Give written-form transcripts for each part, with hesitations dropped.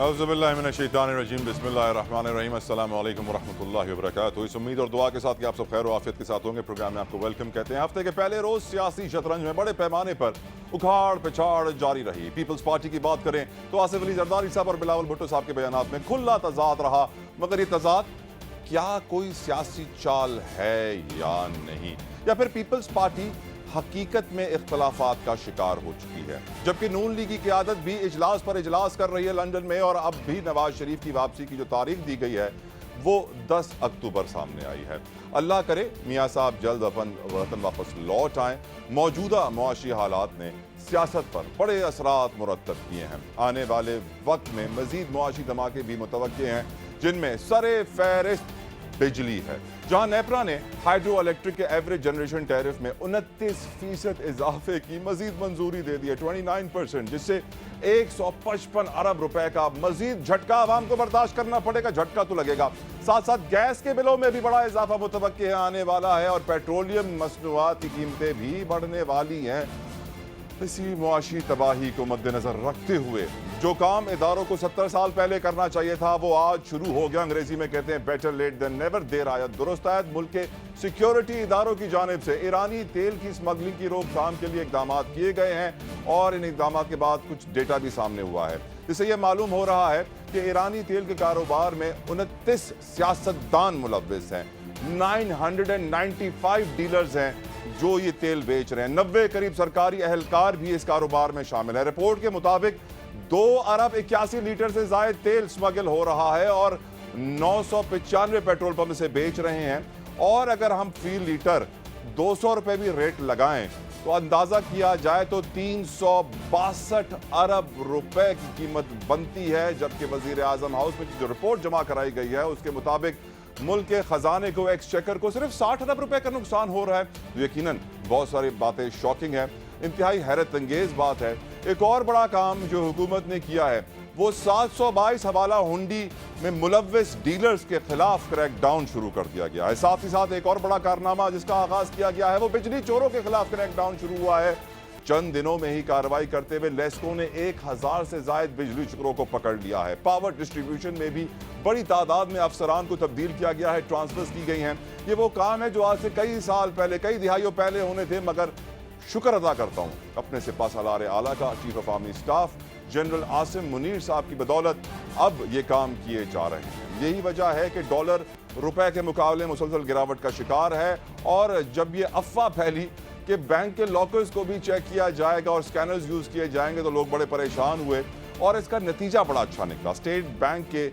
औज़ुबिल्लाहिमिनश्शैतानिर्रजीम बिस्मिल्लाहिर्रहमानिर्रहीम अस्सलामु अलैकुम वरहमतुल्लाहि वबरकातुहू। इस उम्मीद और दुआ के साथ कि आप सब खैर और आफियत के साथ होंगे। प्रोग्राम में आपको वेलकम कहते हैं। हफ्ते के पहले रोज सियासी शतरंज में बड़े पैमाने पर उखाड़ पिछाड़ जारी रही। पीपल्स पार्टी की बात करें तो आसिफ अली जरदारी साहब और बिलावल भुट्टो साहब के बयानात में खुला तजाद रहा, मगर ये तजाद क्या कोई सियासी चाल है या नहीं, या फिर पीपल्स पार्टी हकीकत में इख्तलाफात का शिकार हो चुकी है। जबकि नून लीग की क़यादत भी इजलास पर इजलास कर रही है लंदन में, और अब भी नवाज शरीफ की वापसी की जो तारीख दी गई है वो 10 अक्टूबर सामने आई है। अल्लाह करे मियाँ साहब जल्द अपन वतन वापस लौट आएँ। मौजूदा मुआशी हालात ने सियासत पर बड़े असरात मुरतब किए हैं। आने वाले वक्त में मजीद मुआशी धमाके भी मुतवक्के हैं, जिनमें सरे फहरिस्त बिजली है, जहां नेपरा ने हाइड्रो इलेक्ट्रिक के एवरेज जनरेशन टैरिफ में 29% इजाफे की मजीद मंजूरी दे दी है, 29%, जिससे 155 अरब रुपए का मजीद झटका आवाम को बर्दाश्त करना पड़ेगा। झटका तो लगेगा, साथ साथ गैस के बिलों में भी बड़ा इजाफा मुतवक्के आने वाला है, और पेट्रोलियम मसनूआत की कीमतें भी बढ़ने वाली हैं। इसी मुआशी तबाही को मद्देनजर रखते हुए जो काम इदारों को 70 साल पहले करना चाहिए था वो आज शुरू हो गया। अंग्रेजी में कहते हैं बेटर लेट देन नेवर। देर आयत दुरुस्त आयत। मुल्क के सिक्योरिटी इदारों की जानिब से ईरानी तेल की स्मगलिंग की रोकथाम के लिए इकदाम किए गए हैं, और इन इकदाम के बाद कुछ डेटा भी सामने हुआ है, जिससे यह मालूम हो रहा है कि ईरानी तेल के कारोबार में 29 सियासतदान मुलव्विस हैं। 995 डीलर्स हैं जो ये तेल बेच रहे हैं। 90 करीब सरकारी अहलकार भी इस कारोबार में शामिल है। रिपोर्ट के मुताबिक 2 अरब 81 लीटर से ज्यादा तेल स्मगल हो रहा है, और 995 पेट्रोल पंप से बेच रहे हैं। और अगर हम फी लीटर 200 रुपए भी रेट लगाएं तो अंदाजा किया जाए तो 362 अरब रुपए की कीमत बनती है। जबकि वजीर आजम हाउस में जो रिपोर्ट जमा कराई गई है उसके मुताबिक मुल्क के खजाने को, एक्सचेकर को सिर्फ 60 अरब रुपए का नुकसान हो रहा है। तो यकीनन बहुत सारी बातें शॉकिंग है, इंतहाई हैरत अंगेज बात है। एक और बड़ा काम जो हुकूमत ने किया है वो 722 हवाला हुंडी में मुलव्विस डीलर्स के खिलाफ क्रैकडाउन शुरू कर दिया गया है। साथ ही साथ एक और बड़ा कारनामा जिसका आगाज किया गया है वो बिजली चोरों के खिलाफ क्रैकडाउन शुरू हुआ है। चंद दिनों में ही कार्रवाई करते हुए लेस्को ने 1000 से ज्यादा बिजली चोरों को पकड़ लिया है। पावर डिस्ट्रीब्यूशन में भी बड़ी तादाद में अफसरान को तब्दील किया गया है, ट्रांसफर्स की गई हैं। ये वो काम है जो आज से कई साल पहले, कई दिहाइयों पहले होने थे, मगर शुक्र अदा करता हूँ अपने सिपा सालार आला का, chief of army staff general Asim Munir साहब की बदौलत अब ये काम किए जा रहे हैं। यही वजह है कि डॉलर रुपए के मुकाबले मुसलसल गिरावट का शिकार है, और जब ये अफवाह फैली कि बैंक के लॉकर्स को भी चेक किया जाएगा और स्कैनर्स यूज किए जाएंगे तो लोग बड़े परेशान हुए, और इसका नतीजा बड़ा अच्छा निकला। स्टेट बैंक के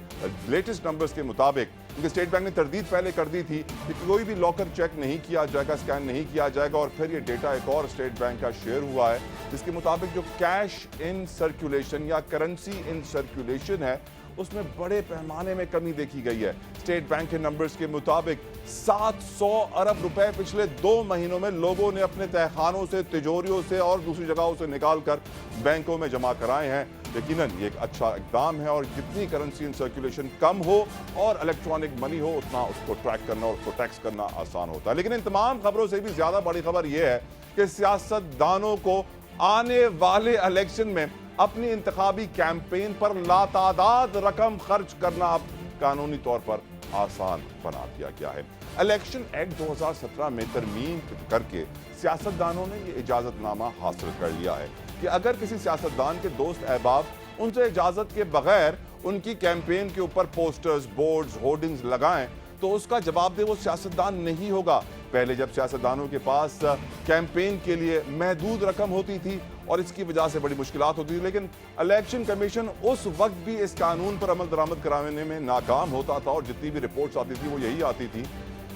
लेटेस्ट नंबर्स के मुताबिक, क्योंकि स्टेट बैंक ने तरदीद पहले कर दी थी कि कोई भी लॉकर चेक नहीं किया जाएगा, स्कैन नहीं किया जाएगा, और फिर ये डेटा एक और स्टेट बैंक का शेयर हुआ है जिसके मुताबिक जो कैश इन सर्कुलेशन या करेंसी इन सर्कुलेशन है उसमें बड़े पैमाने में कमी देखी गई है। स्टेट बैंक के नंबर्स के मुताबिक 700 अरब रुपए पिछले 2 महीनों में लोगों ने अपने तहखानों से, तिजोरियों से और दूसरी जगहों से निकालकर बैंकों में जमा कराए हैं। यकीनन ये एक अच्छा इकदाम है, और जितनी करेंसी इन सर्कुलेशन कम हो और इलेक्ट्रॉनिक मनी हो उतना उसको ट्रैक करना और उसको टैक्स करना आसान होता है। लेकिन इन तमाम खबरों से भी ज्यादा बड़ी खबर यह है कि सियासतदानों को आने वाले इलेक्शन में अपनी इंतखाबी कैंपेन पर लातादाद रकम खर्च करना अब कानूनी तौर पर आसान बना दिया गया है। इलेक्शन एक्ट 2017 में तरमीम करके सियासतदानों ने ये इजाजतनामा हासिल कर लिया है कि अगर किसी सियासतदान के दोस्त अहबाब उनसे इजाजत के बगैर उनकी कैंपेन के ऊपर पोस्टर्स, बोर्ड्स, होर्डिंग्स लगाएं तो उसका जवाबदेह वो सियासतदान नहीं होगा। पहले जब सियासतदानों के पास कैंपेन के लिए महदूद रकम होती थी और इसकी वजह से बड़ी मुश्किलात होती थी, लेकिन इलेक्शन कमीशन उस वक्त भी इस कानून पर अमल दरामद कराने में नाकाम होता था, और जितनी भी रिपोर्ट्स आती थी वो यही आती थी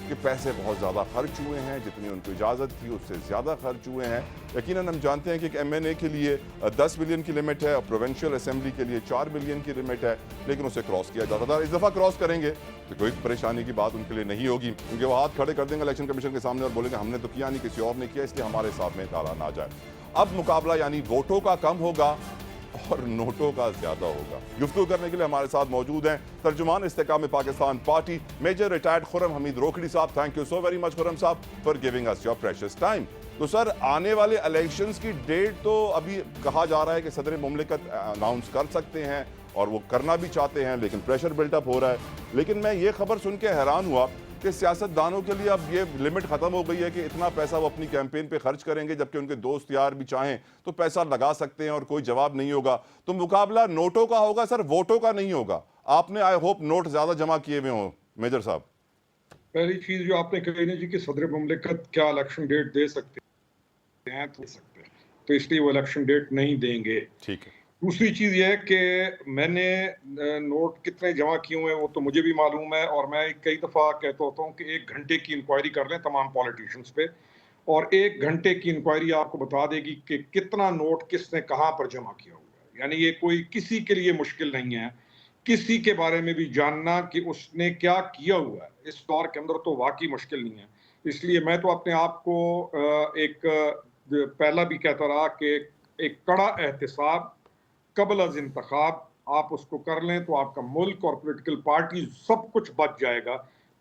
कि पैसे बहुत ज़्यादा खर्च हुए हैं, जितनी उनको इजाज़त थी उससे ज़्यादा खर्च हुए हैं। यकीनन हम जानते हैं कि एक MNA के लिए 10 बिलियन की लिमिट है और प्रोविंशियल असेंबली के लिए 4 बिलियन की लिमिट है, लेकिन उसे क्रॉस किया जाता था। इस दफ़ा क्रॉस करेंगे तो कोई परेशानी की बात उनके लिए नहीं होगी, क्योंकि वो हाथ खड़े कर देंगे इलेक्शन कमीशन के सामने और बोलेंगे हमने तो किया नहीं, किसी और ने किया, इसलिए हमारे साथ में डाला ना जाए। अब मुकाबला यानी वोटों का कम होगा और नोटों का ज्यादा होगा। गुफ्तगू करने के लिए हमारे साथ मौजूद हैं तर्जुमान इस्तेकाम Pakistan party major retired Khurram Hamid Rokadi साहब। Thank you so very much Khurram साहब for giving us your precious time. तो सर, आने वाले इलेक्शंस की डेट तो अभी कहा जा रहा है कि सदर मुमलिकत अनाउंस कर सकते हैं, और वो करना भी चाहते हैं, लेकिन प्रेशर बिल्टअप हो रहा है। लेकिन मैं ये खबर सुन के हैरान हुआ कि सियासतदानों के लिए अब ये लिमिट खत्म हो गई है कि इतना पैसा वो अपनी कैंपेन पे खर्च करेंगे, जबकि उनके दोस्त यार भी चाहें तो पैसा लगा सकते हैं और कोई जवाब नहीं होगा। तो मुकाबला नोटों का होगा सर, वोटों का नहीं होगा। आपने आई होप नोट ज्यादा जमा किए हुए हों मेजर साहब। पहली चीज जो आपने कही ना जी कि सदर मुमलिकत क्या इलेक्शन डेट दे सकते हैं, तो इसलिए वो इलेक्शन डेट नहीं देंगे। ठीक है। दूसरी चीज ये है कि मैंने नोट कितने जमा किए हुए हैं वो तो मुझे भी मालूम है, और मैं कई दफा कहता होता हूँ कि 1 घंटे की इंक्वायरी कर लें तमाम पॉलिटिशियंस पे, और 1 घंटे की इंक्वायरी आपको बता देगी कि कितना नोट किसने कहाँ पर जमा किया हुआ है। यानी ये कोई किसी के लिए मुश्किल नहीं है किसी के बारे में भी जानना कि उसने क्या किया हुआ है। इस दौर के अंदर तो वाकई मुश्किल नहीं है। इसलिए मैं तो अपने आप को पहला भी कहता रहा कि एक कड़ा एहतिसाब कबल अज इंतखाब आप उसको कर लें तो आपका मुल्क और पॉलिटिकल पार्टी सब कुछ बच जाएगा।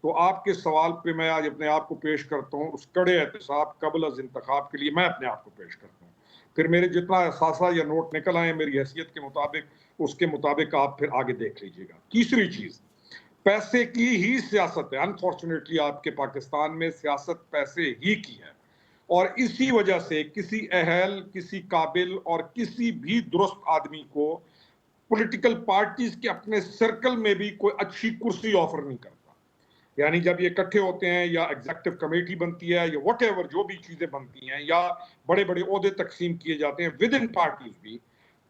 तो आपके सवाल पे मैं आज अपने आप को पेश करता हूँ, उस कड़े एहतिसाब कबल अज इंतखाब के लिए मैं अपने आप को पेश करता हूँ। फिर मेरे जितना असासा या नोट निकल आए मेरी हैसियत के मुताबिक, उसके मुताबिक आप फिर आगे देख लीजिएगा। तीसरी चीज, पैसे की ही सियासत है। अनफॉर्चुनेटली आपके पाकिस्तान में सियासत पैसे ही की है, और इसी वजह से किसी अहल, किसी काबिल और किसी भी दुरुस्त आदमी को पॉलिटिकल पार्टीज के अपने सर्कल में भी कोई अच्छी कुर्सी ऑफर नहीं करता। यानी जब ये इकट्ठे होते हैं या एग्जीक्यूटिव कमेटी बनती है या व्हाटएवर जो भी चीजें बनती हैं या बड़े बड़े ओहदे तकसीम किए जाते हैं विद इन पार्टीज भी,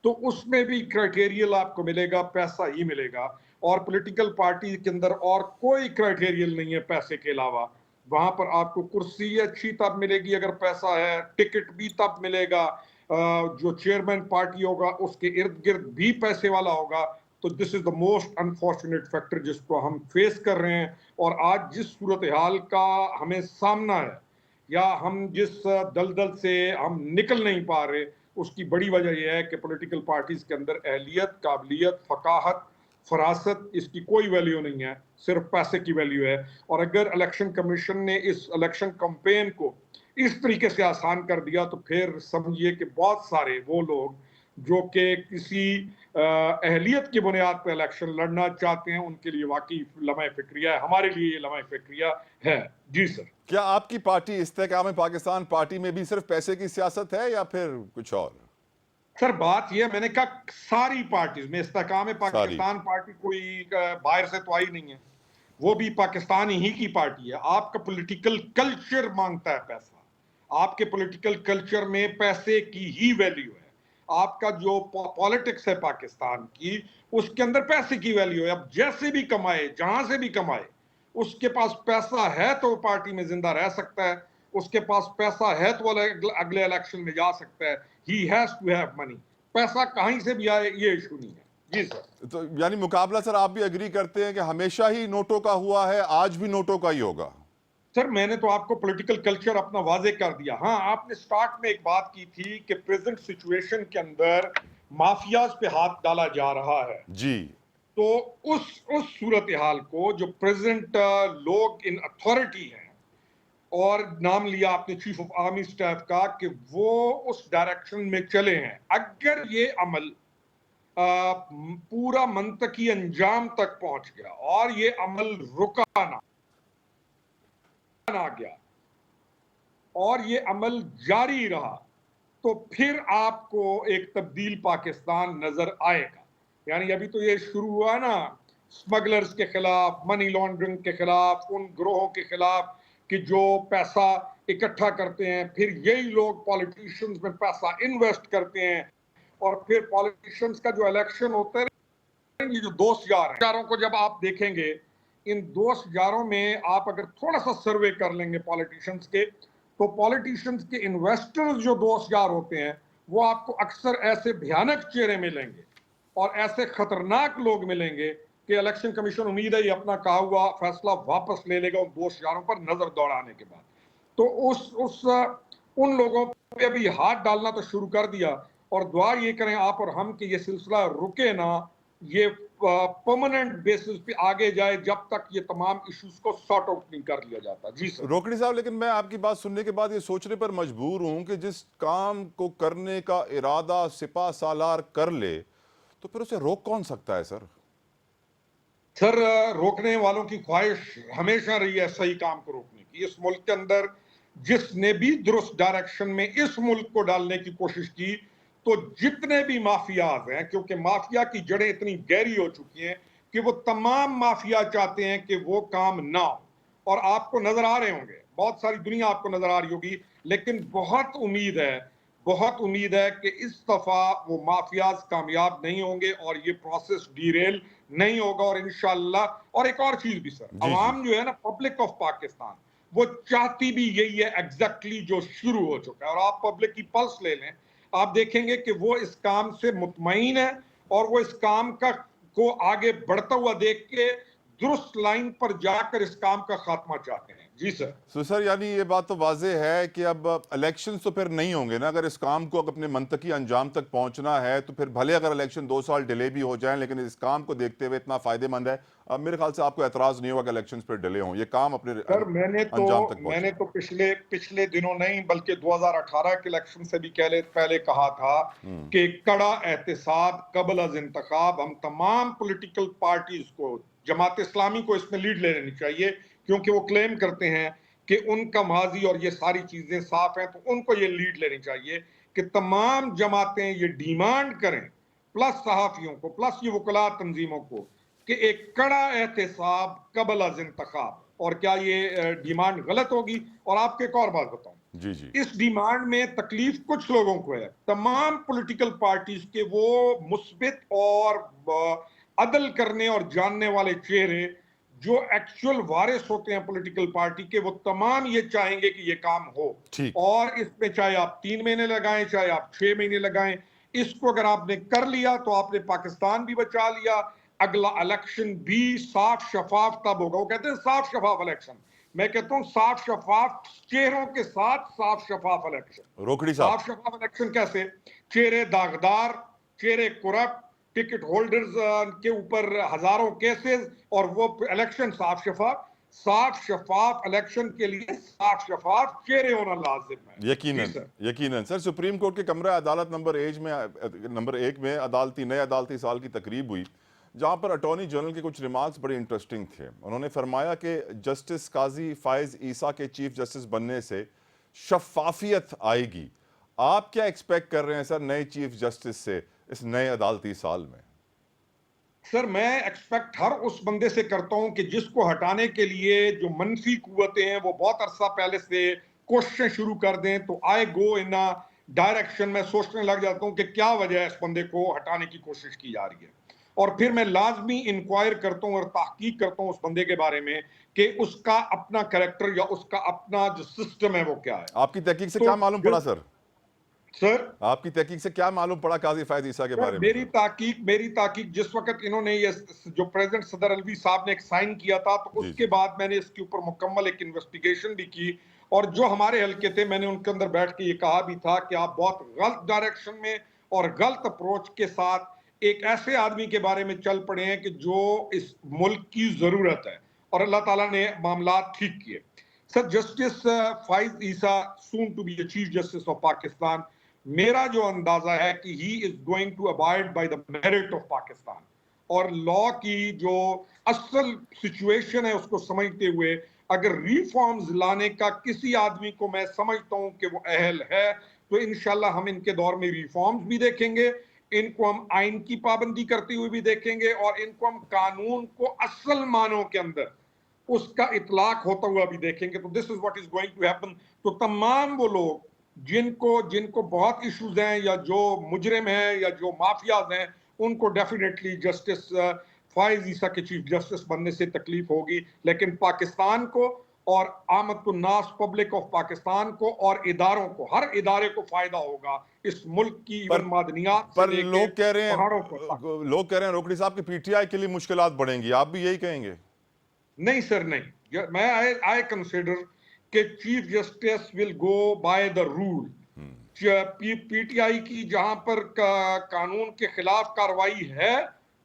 तो उसमें भी क्राइटेरियल आपको मिलेगा, पैसा ही मिलेगा। और पॉलिटिकल पार्टी के अंदर और कोई क्राइटेरियल नहीं है पैसे के अलावा। वहां पर आपको कुर्सी अच्छी तब मिलेगी अगर पैसा है, टिकट भी तब मिलेगा, जो चेयरमैन पार्टी होगा उसके इर्द गिर्द भी पैसे वाला होगा। तो this is the most unfortunate factor जिसको हम फेस कर रहे हैं। और आज जिस सूरत हाल का हमें सामना है या हम जिस दलदल से हम निकल नहीं पा रहे, उसकी बड़ी वजह यह है कि पॉलिटिकल पार्टीज के अंदर अहलियत, काबिलियत, फकाहत, फरासत, इसकी कोई वैल्यू नहीं है, सिर्फ पैसे की वैल्यू है। और अगर इलेक्शन कमीशन ने इस इलेक्शन कैंपेन को इस तरीके से आसान कर दिया तो फिर समझिए कि बहुत सारे वो लोग जो कि किसी अहलियत की बुनियाद पर इलेक्शन लड़ना चाहते हैं उनके लिए वाकई लम्हा फिक्रिया है। हमारे लिए ये लम्हा फिक्रिया है। जी सर। क्या आपकी पार्टी इस्तेकाम पाकिस्तान पार्टी में भी सिर्फ पैसे की सियासत है या फिर कुछ और? सर बात यह, मैंने कहा सारी पार्टीज में इस्तेकाम पाकिस्तान पार्टी कोई बाहर से तो आई नहीं है, वो भी पाकिस्तानी ही की पार्टी है। आपका पॉलिटिकल कल्चर मांगता है पैसा, आपके पॉलिटिकल कल्चर में पैसे की ही वैल्यू है। आपका जो पॉलिटिक्स है पाकिस्तान की, उसके अंदर पैसे की वैल्यू है। अब जैसे भी कमाए, जहां से भी कमाए, उसके पास पैसा है तो पार्टी में जिंदा रह सकता है, उसके पास पैसा है तो अगले इलेक्शन में जा सकता है। He has to have money. पैसा कहीं से भी आए ये इशू नहीं है। जी सर। तो यानी मुकाबला सर आप भी एग्री करते हैं कि हमेशा ही नोटों का हुआ है, आज भी नोटों का ही होगा? सर मैंने तो आपको पॉलिटिकल कल्चर अपना वाजे कर दिया। हाँ, आपने स्टार्ट में एक बात की थी कि प्रेजेंट सिचुएशन के अंदर माफियाज पे हाथ डाला जा रहा है जी। तो उस सूरत हाल को जो प्रेजेंट लोग इन अथॉरिटी हैं, और नाम लिया आपने चीफ ऑफ आर्मी स्टाफ का, कि वो उस डायरेक्शन में चले हैं। अगर ये अमल पूरा मंतकी अंजाम तक पहुंच गया और ये अमल रुका ना गया और ये अमल जारी रहा, तो फिर आपको एक तब्दील पाकिस्तान नजर आएगा। यानी अभी तो ये शुरू हुआ ना स्मगलर्स के खिलाफ, मनी लॉन्ड्रिंग के खिलाफ, उन ग्रोहों के खिलाफ कि जो पैसा इकट्ठा करते हैं, फिर यही लोग पॉलिटिशियंस में पैसा इन्वेस्ट करते हैं, और फिर पॉलिटिशियंस का जो इलेक्शन होता है, ये जो दोस्त यार हैं, यारों को जब आप देखेंगे, इन दोस्त यारों में आप अगर थोड़ा सा सर्वे कर लेंगे पॉलिटिशियंस के, तो पॉलिटिशियंस के इन्वेस्टर्स जो दोस्त यार होते हैं वो आपको अक्सर ऐसे भयानक चेहरे मिलेंगे और ऐसे खतरनाक लोग मिलेंगे कि इलेक्शन कमीशन उम्मीद है ये अपना कहा हुआ फैसला वापस ले लेगा उन दोस्त यारों पर नजर दौड़ाने के बाद। तो उन लोगों पे भी हाथ डालना तो शुरू कर दिया, और दुआ ये करें आप और हम कि ये सिलसिला रुके ना, ये परमानेंट बेसिस पे आगे जाए जब तक ये तमाम इश्यूज को सॉर्ट आउट नहीं कर लिया जाता। जी सर। रोकड़ी साहब, लेकिन मैं आपकी बात सुनने के बाद ये सोचने पर मजबूर हूं कि जिस काम को करने का इरादा सिपा सालार कर ले तो फिर उसे रोक कौन सकता है सर? सर, रोकने वालों की ख्वाहिश हमेशा रही है सही काम को रोकने की। इस मुल्क के अंदर जिसने भी दुरुस्त डायरेक्शन में इस मुल्क को डालने की कोशिश की, तो जितने भी माफियाज हैं, क्योंकि माफिया की जड़ें इतनी गहरी हो चुकी हैं कि वो तमाम माफिया चाहते हैं कि वो काम ना हो। और आपको नजर आ रहे होंगे, बहुत सारी दुनिया आपको नजर आ रही होगी, लेकिन बहुत उम्मीद है कि इस दफा वो माफियाज कामयाब नहीं होंगे और ये प्रोसेस डीरेल नहीं होगा। और इंशाल्लाह, और एक और चीज भी सर, जी जी। अवाम जो है ना, पब्लिक ऑफ पाकिस्तान, वो चाहती भी यही है एग्जैक्टली जो शुरू हो चुका है। और आप पब्लिक की पल्स ले लें, आप देखेंगे कि वो इस काम से मुतमईन है और वो इस काम का को आगे बढ़ता हुआ देख के दुरुस्त लाइन पर जाकर इस काम का खात्मा चाहते हैं। जी सर। तो सर यानी ये बात तो वाजे है कि अब इलेक्शन तो फिर नहीं होंगे ना, अगर इस काम को अपने मंतकी अंजाम तक पहुंचना है तो फिर भले अगर इलेक्शन 2 साल डिले भी हो जाए, लेकिन इस काम को देखते हुए इतना फायदेमंद है। अब मेरे ख्याल से आपको एतराज नहीं होगा कि इलेक्शन पर डिले हों, ये काम अपने सर, अंजाम तक मैंने पहुंचे। तो पिछले पिछले दिनों नहीं, बल्कि 2018 के इलेक्शन से भी पहले कहा था कि कड़ा एहतिसाब कबल अज इंतखाब, हम तमाम पॉलिटिकल पार्टीज को, जमात इस्लामी को इसमें लीड ले लेनी चाहिए, क्योंकि वो क्लेम करते हैं कि उनका माजी और ये सारी चीजें साफ हैं, तो उनको ये लीड लेनी चाहिए कि तमाम जमातें ये डिमांड करें, प्लस सहाफियों को, प्लस ये वकला तंजीमों को, कि एक कड़ा एहतिसाब कबल अज इंतखाब। और क्या ये डिमांड गलत होगी? और आपको एक और बात बताऊं, जी जी। इस डिमांड में तकलीफ कुछ लोगों को है, तमाम पॉलिटिकल पार्टीज के वो मुस्बित और अदल करने और जानने वाले चेहरे जो एक्चुअल वारिस होते हैं पॉलिटिकल पार्टी के, वो तमाम ये चाहेंगे कि ये काम हो। ठीक। और इसमें चाहे आप 3 महीने लगाएं, चाहे आप 6 महीने लगाएं, इसको अगर आपने कर लिया तो आपने पाकिस्तान भी बचा लिया। अगला इलेक्शन भी साफ शफाफ तब होगा। वो कहते हैं साफ शफाफ इलेक्शन, मैं कहता हूं साफ शफाफ चेहरों के साथ साफ शफाफ इलेक्शन। रोकड़ी साहब। साफ शफाफ इलेक्शन कैसे? चेहरे दागदार, चेहरे करप्ट, टिकट होल्डर्स के ऊपर हजारों केसेस, और वो इलेक्शन साफ शफाफ इलेक्शन के लिए साफ शफाफ चेहरे होना लाजिम है। जी यकीनन सर। यकीनन सर, सुप्रीम कोर्ट के कमरा अदालत नंबर 1 में नए अदालती साल की तकरीब हुई, जहां पर अटॉर्नी जनरल के कुछ रिमार्क्स बड़े इंटरेस्टिंग थे। उन्होंने फरमाया कि जस्टिस काजी फायज ईसा के चीफ जस्टिस बनने से शफाफियत आएगी। आप क्या एक्सपेक्ट कर रहे हैं सर नए चीफ जस्टिस से इस नए अदालती साल में? सर, मैं एक्सपेक्ट हर उस बंदे से करता हूं कि जिसको हटाने के लिए जो मनफी कुव्वतें हैं वो बहुत अरसा पहले से कोशिशें शुरू कर दें, तो आई गो इन अ डायरेक्शन में सोचने लग जाता हूं कि क्या वजह है इस बंदे को हटाने की कोशिश की जा रही है। और फिर मैं लाजमी इंक्वायर करता हूं और तहकीक करता हूं उस बंदे के बारे में कि उसका अपना कैरेक्टर या उसका अपना जो सिस्टम है वो क्या है। आपकी तहकीक से तो क्या मालूम पड़ा सर? सर, आपकी तहकीक से क्या मालूम पड़ा काजी फायज ईसा के बारे में सर? मेरी ताकीक जिस वक्त इन्होंने ये जो प्रेसिडेंट सदर अलवी साहब ने एक साइन किया था, तो जी उसके जी। बाद मैंने इसके ऊपर मुकम्मल एक इन्वेस्टिगेशन भी की। और जो हमारे हल्के थे, मैंने उनके अंदर बैठ के ये कहा भी था कि आप बहुत गलत डायरेक्शन में और गलत अप्रोच के साथ एक ऐसे आदमी के बारे में चल पड़े हैं कि जो इस मुल्क की जरूरत है। और अल्लाह ताला ने मामला ठीक किए। Sir, justice Faez Isa, soon to be the chief justice of Pakistan, मेरा जो अंदाजा है कि he is going to abide by the merit of Pakistan, और लॉ की जो असल सिचुएशन है उसको समझते हुए अगर रिफॉर्म्स लाने का किसी आदमी को मैं समझता हूं कि वो अहल है, तो इंशाल्लाह हम इनके दौर में रिफॉर्म्स भी देखेंगे, इनको हम आइन की पाबंदी करते हुए भी देखेंगे, और इनको हम कानून को असल मानों के अंदर उसका इतलाक होता हुआ भी देखेंगे। तो this is what is going to happen. तो तमाम वो लोग जिनको जिनको बहुत इश्यूज हैं, या जो मुजरिम हैं, या जो माफियाज हैं, उनको डेफिनेटली जस्टिस फाइज ईसा के चीफ जस्टिस बनने से तकलीफ होगी। लेकिन पाकिस्तान को और आमतुन्नास पब्लिक ऑफ पाकिस्तान को और इदारों को, हर इदारे को फायदा होगा इस मुल्क की पर इवन मादनियात से पर लेके पहाड़ों लोग कह रहे हैं रोकड़ी साहब की पीटीआई के लिए मुश्किलात बढ़ेंगी, आप भी यही कहेंगे? नहीं सर, नहीं। मैं आई कंसिडर कि chief justice will go by the rule. PTI की जहां पर कानून के खिलाफ कार्रवाई है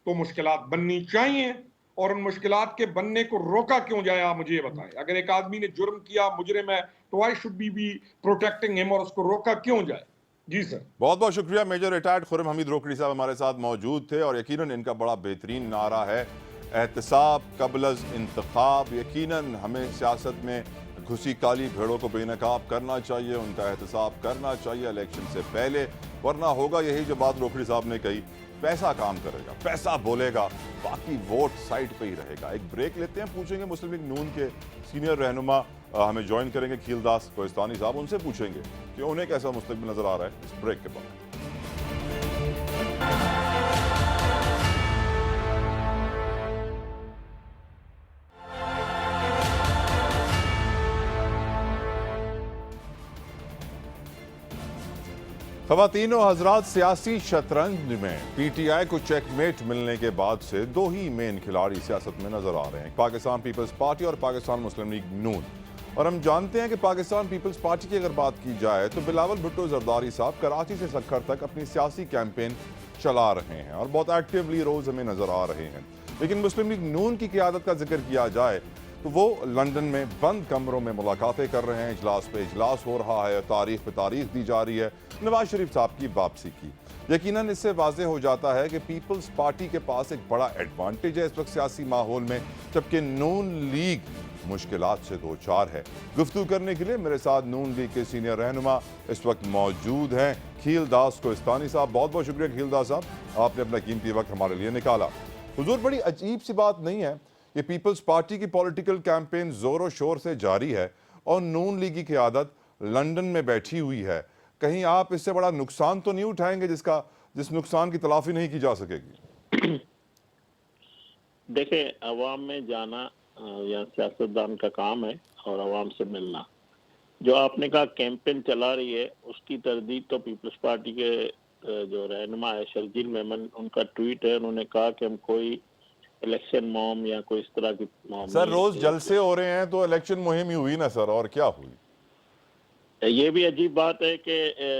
तो मुश्किलात बननी चाहिए, और उन मुश्किलात के बनने को रोका क्यों जाए, आप मुझे ये बताएं। अगर एक आदमी ने जुर्म किया, मुजरिम है, तो I should be protecting him, और उसको रोका क्यों जाए? जी सर। बहुत बहुत शुक्रिया। मेजर रिटायर्ड खुर्रम हमीद रोकड़ी साहब हमारे साथ मौजूद थे और यकीनन इनका बड़ा बेहतरीन नारा है एहतसाब कबल इंतखाब। यकीनन हमें सियासत में घुसी काली भेड़ों को बेनकाब करना चाहिए, उनका एहतसाब करना चाहिए इलेक्शन से पहले, वरना होगा यही जो बात रोकड़ी साहब ने कही, पैसा काम करेगा, पैसा बोलेगा, बाकी वोट साइड पे ही रहेगा। एक ब्रेक लेते हैं, पूछेंगे मुस्लिम लीग नून के सीनियर रहनुमा हमें ज्वाइन करेंगे खीलदास कोहिस्तानी साहब, उनसे पूछेंगे कि उन्हें कैसा मुस्तकबिल नजर आ रहा है इस ब्रेक के बाद। ख़वातीन और हजरात, सियासी शतरंज में पीटीआई को चेकमेट मिलने के बाद से दो ही मेन खिलाड़ी सियासत में नजर आ रहे हैं, पाकिस्तान पीपल्स पार्टी और पाकिस्तान मुस्लिम लीग नून। और हम जानते हैं कि पाकिस्तान पीपल्स पार्टी की अगर बात की जाए तो बिलावल भुट्टो जरदारी साहब कराची से सक्खर तक अपनी सियासी कैंपेन चला रहे हैं और बहुत एक्टिवली रोज हमें नजर आ रहे हैं। लेकिन मुस्लिम लीग नून की क़यादत का जिक्र किया जाए तो वो लंदन में बंद कमरों में मुलाकातें कर रहे हैं, इजलास पे इजलास हो रहा है, तारीख पे तारीख दी जा रही है नवाज शरीफ साहब की वापसी की। यकीनन इससे वाज़ेह हो जाता है कि पीपल्स पार्टी के पास एक बड़ा एडवांटेज है इस वक्त सियासी माहौल में, जबकि नून लीग मुश्किलात से दो चार है। गुफ्तगू करने के लिए मेरे साथ नून लीग के सीनियर रहनुमा इस वक्त मौजूद हैं खीलदास कोहिस्तानी साहब। बहुत बहुत शुक्रिया खीलदास साहब, आपने अपना कीमती वक्त हमारे लिए निकाला। हुजूर, बड़ी अजीब सी बात नहीं है, ये पीपल्स पार्टी की पॉलिटिकल कैंपेन जोरों शोर से जारी है और नून लीग की क़यादत लंदन में बैठी हुई है। कहीं आप इससे बड़ा नुकसान तो नहीं उठाएंगे जिस नुकसान की तलाफी नहीं की जा सकेगी? देखें, अवाम में जाना या सियासतदान का काम है और अवाम से मिलना। जो आपने कहा कैंपेन चला रही है, उसकी तरदीद तो पीपल्स पार्टी के जो रहनुमा है शर्जील मेमन, उनका ट्वीट है, उन्होंने कहा कि हम कोई इलेक्शन मॉम या कोई इस तरह की मॉम सर रोज जलसे हो रहे हैं तो इलेक्शन मुहिम ही हुई ना सर, और क्या हुई? ये भी अजीब बात है कि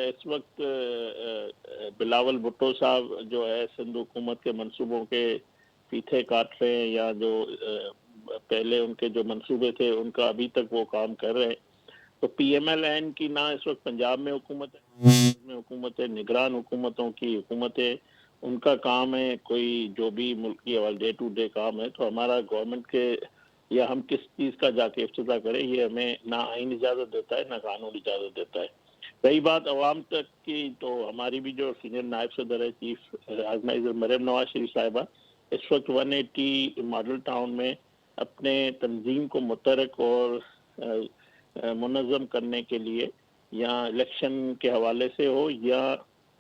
इस वक्त बिलावल भुट्टो साहब जो है सिंध हुकूमत के मंसूबों के पीछे काट रहे हैं, या जो पहले उनके जो मंसूबे थे उनका अभी तक वो काम कर रहे हैं। तो PMLN की ना इस वक्त पंजाब में हुकूमत है, निगरान हुकूमतों की हुकूमत है, उनका काम है कोई जो भी मुल्क की डे टू डे काम है। तो हमारा गवर्नमेंट के या हम किस चीज़ का जाके इफ्तिताह करें, ये हमें ना आईन इजाज़त देता है ना कानून इजाज़त देता है। रही बात अवाम तक की, तो हमारी भी जो सीनियर नायब सदर है, चीफ ऑर्गेनाइजर मरियम नवाज शरीफ साहिबा, इस वक्त 180 मॉडल टाउन में अपने तंजीम को मुतहरक और मुनज़्ज़म करने के लिए, या इलेक्शन के हवाले से हो या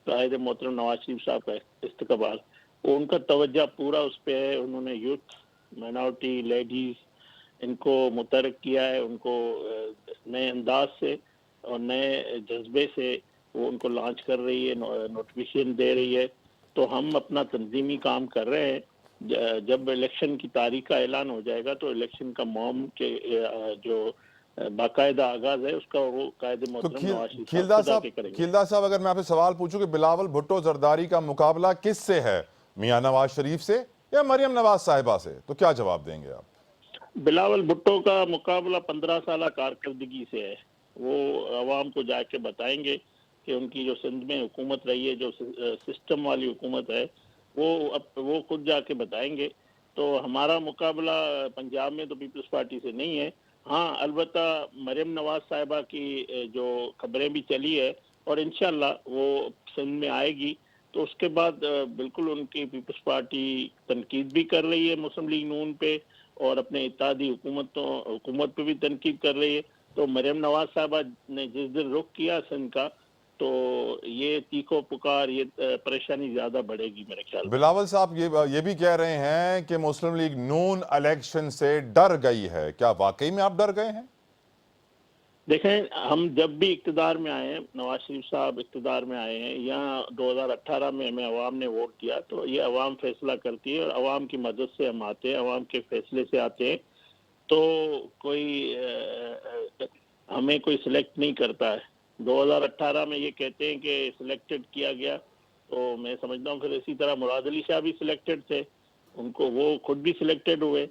कायद मोहतरम नवाज शरीफ साहब का इस्तकबाल, वो उनका तवज्जो पूरा उस पर है। उन्होंने यूथ, माइनॉरिटी, लेडीज़, इनको मुतहरक किया है, उनको नए अंदाज से और नए जज्बे से वो उनको लॉन्च कर रही है, नोटिफिकेशन दे रही है। तो हम अपना तंजीमी काम कर रहे हैं। जब इलेक्शन की तारीख का ऐलान हो जाएगा तो इलेक्शन का मॉम के जो बाकायदा आगाज है उसका वो कायदे मोहतरम नवाज शरीफ करेंगे। खीलदास साहब, अगर मैं आपसे सवाल पूछूं कि बिलावल भुट्टो जरदारी का मुकाबला किससे है, मियां नवाज शरीफ से या मरियम नवाज साहिबा से, तो क्या जवाब देंगे आप? बिलावल भुट्टो का मुकाबला 15 साल कारकर्दगी से है। वो अवाम को जाके बताएंगे कि उनकी जो सिंध में हुकूमत रही है, जो सिस्टम वाली हुकूमत है, वो खुद जाके बताएंगे। तो हमारा मुकाबला पंजाब में तो पीपल्स पार्टी से नहीं है। हाँ, अलबत्ता मरियम नवाज साहिबा की जो खबरें भी चली है और इंशाल्लाह वो सिंध में आएगी, तो उसके बाद बिल्कुल उनकी पीपल्स पार्टी तनकीद भी कर रही है मुस्लिम लीग नून पे और अपने इत्तेहादी हुकूमत पे भी तनकीद कर रही है। तो मरियम नवाज साहबा ने जिस दिन रुख किया सिंध का, तो ये तीखो पुकार, ये परेशानी ज्यादा बढ़ेगी मेरे ख्याल। बिलावल साहब ये भी कह रहे हैं कि मुस्लिम लीग नून इलेक्शन से डर गई है, क्या वाकई में आप डर गए हैं? देखें, हम जब भी इक्तदार में आए हैं, नवाज शरीफ साहब इक्तदार में आए हैं या 2018 में हमें अवाम ने वोट दिया, तो ये अवाम फैसला करती है और अवाम की मदद से हम आते हैं, अवाम के फैसले से आते हैं। तो कोई हमें कोई सिलेक्ट नहीं करता है। 2018 में ये कहते हैं कि सिलेक्टेड किया गया, तो मैं समझता हूँ फिर इसी तरह मुराद अली शाह भी सिलेक्टेड थे, उनको वो खुद भी सिलेक्टेड हुए।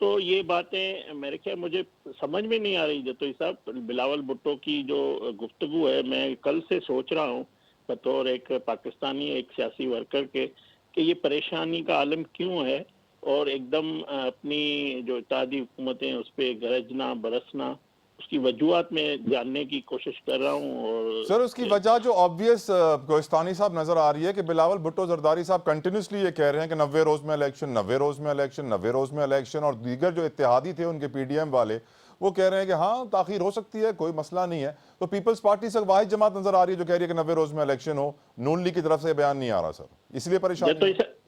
तो ये बातें मेरे ख्याल मुझे समझ में नहीं आ रही जतोई साहब। बिलावल भुट्टो की जो गुफ्तगू है, मैं कल से सोच रहा हूँ बतौर एक पाकिस्तानी एक सियासी वर्कर के कि ये परेशानी का आलम क्यों है, और एकदम अपनी जो इत्तेहादी हुकूमतें उस पर गरजना बरसना, उसकी वजूहत में जानने की कोशिश कर रहा हूँ। और सर उसकी वजह जो ऑब्वियस कोहिस्तानी साहब नजर आ रही है कि बिलावल भुट्टो जरदारी साहब कंटिन्यूसली ये कह रहे हैं कि 90 रोज में इलेक्शन, 90 रोज में इलेक्शन, 90 रोज में इलेक्शन, और दीगर जो इत्तेहादी थे उनके पीडीएम वाले वो कह रहे हैं कि हाँ ताखीर हो सकती है, कोई मसला नहीं है। तो पीपल्स पार्टी से वाहिद जमात नजर आ रही है जो कह रही है कि 90 रोज में इलेक्शन हो। नून लीग की तरफ से बयान नहीं आ रहा सर, इसलिए परेशान।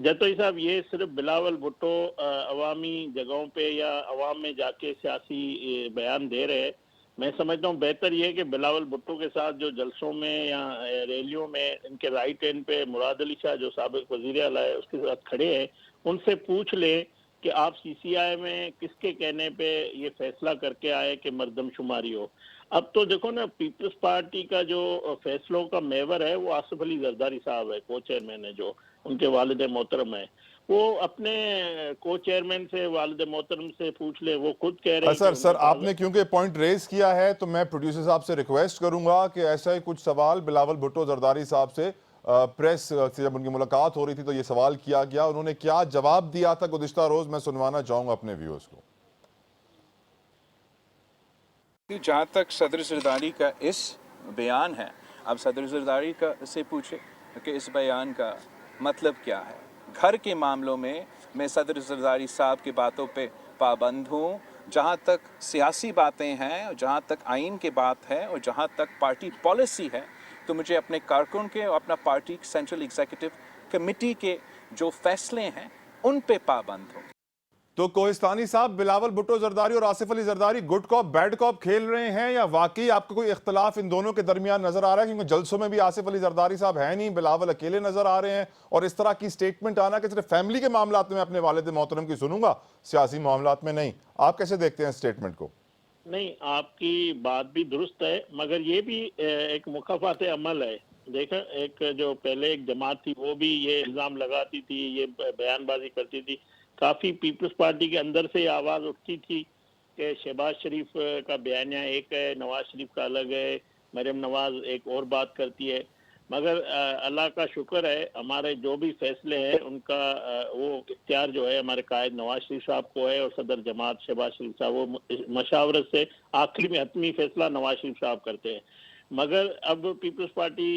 जतोई साहब, ये सिर्फ बिलावल भुट्टो अवामी जगहों पे या अवाम में जाके सियासी बयान दे रहे हैं। मैं समझता हूँ बेहतर ये है कि बिलावल भुट्टो के साथ जो जलसों में या रैलियों में इनके राइट एंड पे मुराद अली शाह जो साबिक वजीर आला है उसके साथ खड़े हैं, उनसे पूछ लें कि आप सीसीआई में किसके कहने पे ये फैसला करके आए कि मर्दमशुमारी हो। अब तो देखो ना, पीपल्स पार्टी का जो फैसलों का मेवर है वो आसिफ अली जरदारी साहब है, को चेयरमैन है, जो उनके वालिद मोहतरम है। वो अपने को चेयरमैन से, वालिद मोहतरम से पूछ ले, वो खुद कह रहे हैं। सर आपने क्योंकि पॉइंट रेज किया है तो मैं प्रोड्यूसर साहब से रिक्वेस्ट करूंगा कि ऐसा ही कुछ सवाल बिलावल भुट्टो जरदारी साहब से प्रेस से जब उनकी मुलाकात हो रही थी तो ये सवाल किया गया, उन्होंने क्या जवाब दिया था गुज़िश्ता रोज, मैं सुनवाना चाहूंगा अपने व्यूअर्स को। जहाँ तक सदर जरदारी का इस बयान है, आप सदर जरदारी का से पूछे कि इस बयान का मतलब क्या है। घर के मामलों में मैं सदर जरदारी साहब की बातों पे पाबंद हूँ। जहाँ तक सियासी बातें हैं और जहाँ तक आइन की बात है और जहाँ तक पार्टी पॉलिसी है, तो मुझे अपने कारकुन के और अपना पार्टी सेंट्रल एग्जीक्यूटिव कमेटी के जो फैसले हैं उन पे पाबंद हूँ। तो कोहिस्तानी साहब, बिलावल भुट्टो जरदारी और Asif Ali Zardari good cop bad cop खेल रहे हैं, या वाकई आपको कोई इख्तलाफ इन दोनों के दरमियान नजर आ रहा है? क्योंकि जलसों में भी आसिफ अली जरदारी साहब है नहीं, बिलावल अकेले नजर आ रहे हैं, और इस तरह की स्टेटमेंट आना कि सिर्फ फैमिली के मामलात में अपने वालिद मोहतरम की सुनूंगा, सियासी मामलात में नहीं। आप कैसे देखते हैं स्टेटमेंट को? नहीं, आपकी बात भी दुरुस्त है, मगर ये भी एक मुखाफात अमल है। देखा, एक जो पहले एक जमात थी वो भी ये इल्जाम लगाती थी, ये बयानबाजी करती थी, काफी पीपल्स पार्टी के अंदर से आवाज उठती थी कि शहबाज शरीफ का बयानिया एक है, नवाज शरीफ का अलग है, मरियम नवाज एक और बात करती है। मगर अल्लाह का शुक्र है, हमारे जो भी फैसले हैं उनका वो इख्तियार जो है हमारे कायद नवाज शरीफ साहब को है, और सदर जमात शहबाज शरीफ साहब वो मशावरत से आखिरी में हतमी फैसला नवाज शरीफ साहब करते हैं। मगर अब पीपल्स पार्टी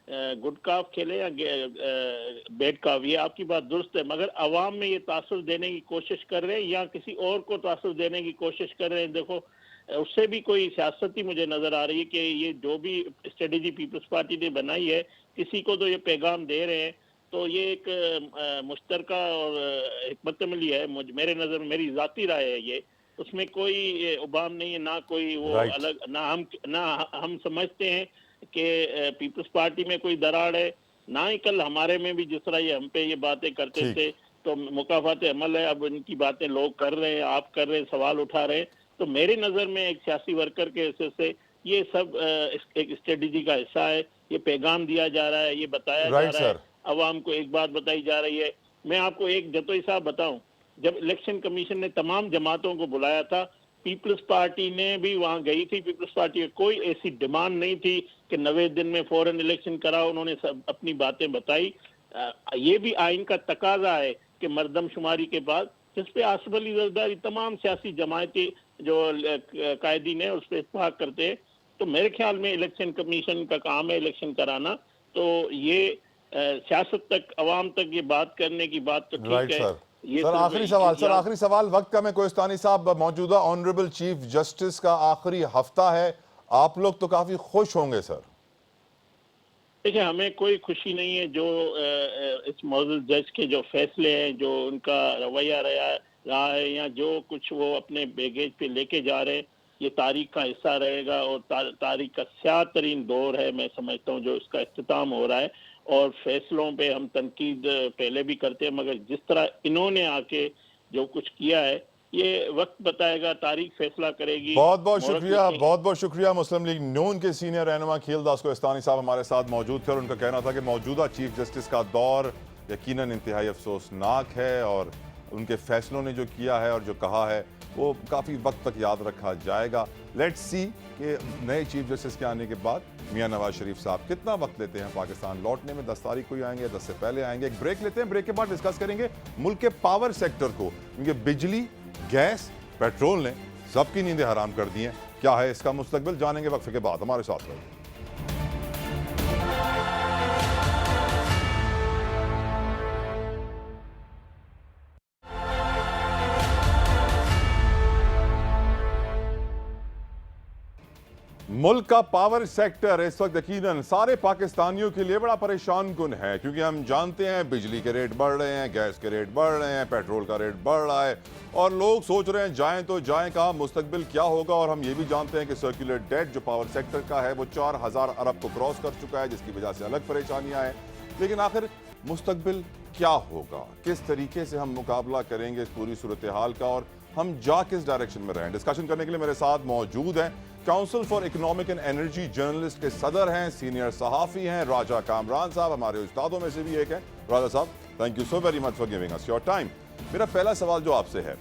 गुड काफ खेले या बैड काफ, ये आपकी बात दुरुस्त है, मगर अवाम में ये तासुर देने की कोशिश कर रहे हैं या किसी और को तासुर देने की कोशिश कर रहे हैं। देखो, उससे भी कोई सियासत ही मुझे नजर आ रही है कि ये जो भी स्ट्रेटेजी पीपल्स पार्टी ने बनाई है, किसी को तो ये पैगाम दे रहे हैं, तो ये एक मुश्तरका और हिकमत अमली है। मेरे नजर में, मेरी जाती राय है, ये उसमें कोई उबाम नहीं है, ना कोई वो अलग, ना हम समझते हैं कि पीपल्स पार्टी में कोई दरार है, ना ही कल हमारे में भी जिस तरह ये हम पे ये बातें करते थे तो मुकाफात अमल है। अब इनकी बातें लोग कर रहे हैं, आप कर रहे हैं, सवाल उठा रहे हैं। तो मेरी नजर में एक सियासी वर्कर के हिस्से से ये सब एक स्ट्रेटेजी का हिस्सा है। ये पैगाम दिया जा रहा है, ये बताया जा रहा है, अवाम को एक बात बताई जा रही है। मैं आपको एक जतोई साहब बताऊं, जब इलेक्शन कमीशन ने तमाम जमातों को बुलाया था, पीपल्स पार्टी ने भी वहां गई थी। पीपल्स पार्टी की कोई ऐसी डिमांड नहीं थी कि 90 दिन में फौरन इलेक्शन कराओ, उन्होंने सब अपनी बातें बताई। ये भी आइन का तकाजा है कि मर्दमशुमारी के बाद, जिस पे आसिफ अली जरदारी तमाम सियासी जमायतें जो कायदीन है उस पर इत्तेफाक करते हैं। तो मेरे ख्याल में इलेक्शन कमीशन का काम है इलेक्शन कराना, तो ये सियासत तक, अवाम तक ये बात करने की बात तो ठीक है। सर आखिरी सवाल वक्त का। मैं कोहिस्तानी साहब, मौजूदा ऑनरेबल चीफ जस्टिस का आखिरी हफ्ता है, आप लोग तो काफी खुश होंगे सर। देखिए, हमें कोई खुशी नहीं है जो इस मौजूद जज के जो फैसले हैं, जो उनका रवैया रहा है, या जो कुछ वो अपने बैगेज पे लेके जा रहे हैं, ये तारीख का हिस्सा रहेगा और तारीख का स्याह तरीन दौर है, मैं समझता हूँ, जो इसका इख्तिताम हो रहा है। और फैसलों पे हम तनकीद पहले भी करते हैं, मगर जिस तरह इन्होंने आके जो कुछ किया है, ये वक्त बताएगा, तारीख फैसला करेगी। बहुत बहुत शुक्रिया। मुस्लिम लीग नून के सीनियर रहनुमा खीलदास कोहिस्तानी साहब हमारे साथ मौजूद थे, और उनका कहना था कि मौजूदा चीफ जस्टिस का दौर यकीनन इंतहाई अफसोसनाक है, और उनके फैसलों ने जो किया है और जो कहा है वो काफ़ी वक्त तक याद रखा जाएगा। लेट्स सी कि नए चीफ जस्टिस के आने के बाद मियां नवाज शरीफ साहब कितना वक्त लेते हैं पाकिस्तान लौटने में? 10 तारीख को ही आएंगे, 10 से पहले आएंगे? एक ब्रेक लेते हैं, ब्रेक के बाद डिस्कस करेंगे मुल्क के पावर सेक्टर को, क्योंकि बिजली, गैस, पेट्रोल ने सबकी नींदें हराम कर दी हैं। क्या है इसका मुस्तकबिल, जानेंगे वक्फे के बाद। हमारे साथ रहिए। मुल्क का पावर सेक्टर इस वक्त यकीनन सारे पाकिस्तानियों के लिए बड़ा परेशान कुन है, क्योंकि हम जानते हैं बिजली के रेट बढ़ रहे हैं, गैस के रेट बढ़ रहे हैं, पेट्रोल का रेट बढ़ रहा है और लोग सोच रहे हैं जाएं तो जाएं कहाँ, मुस्तकबिल क्या होगा। और हम ये भी जानते हैं कि सर्कुलर डेट जो पावर सेक्टर का है वो 4000 अरब को क्रॉस कर चुका है, जिसकी वजह से अलग परेशानियां हैं। लेकिन आखिर मुस्तकबिल क्या होगा, किस तरीके से हम मुकाबला करेंगे इस पूरी सूरत हाल का और हम जा किस डायरेक्शन में रहें? डिस्कशन करने के लिए मेरे साथ मौजूद हैं council for economic and energy journalist के सदर हैं, सीनियर सहाफ़ी हैं राजा कामरान साहब, हमारे उस्तादों में से भी एक हैं। राजा साहब, thank you so very much for giving us your time. मेरा पहला सवाल जो आपसे है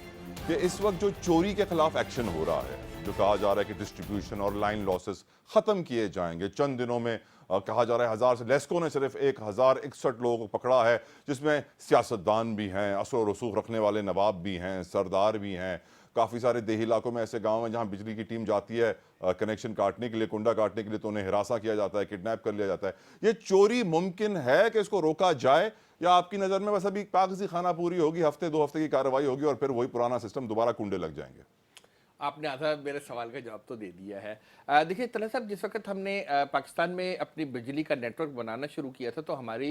कि इस वक्त जो चोरी के खिलाफ एक्शन हो रहा है, जो कहा जा रहा है कि डिस्ट्रीब्यूशन और लाइन लॉसेस खत्म किए जाएंगे चंद दिनों में, कहा जा रहा है 1000 से लेस्को ने सिर्फ 1061 लोगों को पकड़ा है, जिसमें सियासतदान भी हैं, असर और रसूख रखने वाले नवाब भी हैं, सरदार भी हैं। काफ़ी सारे देही इलाकों में ऐसे गांव हैं जहां बिजली की टीम जाती है कनेक्शन काटने के लिए, कुंडा काटने के लिए, तो उन्हें हिरासा किया जाता है, किडनैप कर लिया जाता है। ये चोरी मुमकिन है कि इसको रोका जाए, या आपकी नज़र में बस अभी कागजी खाना पूरी होगी, हफ्ते 2 हफ्ते की कार्रवाई होगी और फिर वही पुराना सिस्टम दोबारा कुंडे लग जाएंगे? आपने आधा मेरे सवाल का जवाब तो दे दिया है। देखिए तलत साहब, जिस वक्त हमने पाकिस्तान में अपनी बिजली का नेटवर्क बनाना शुरू किया था तो हमारी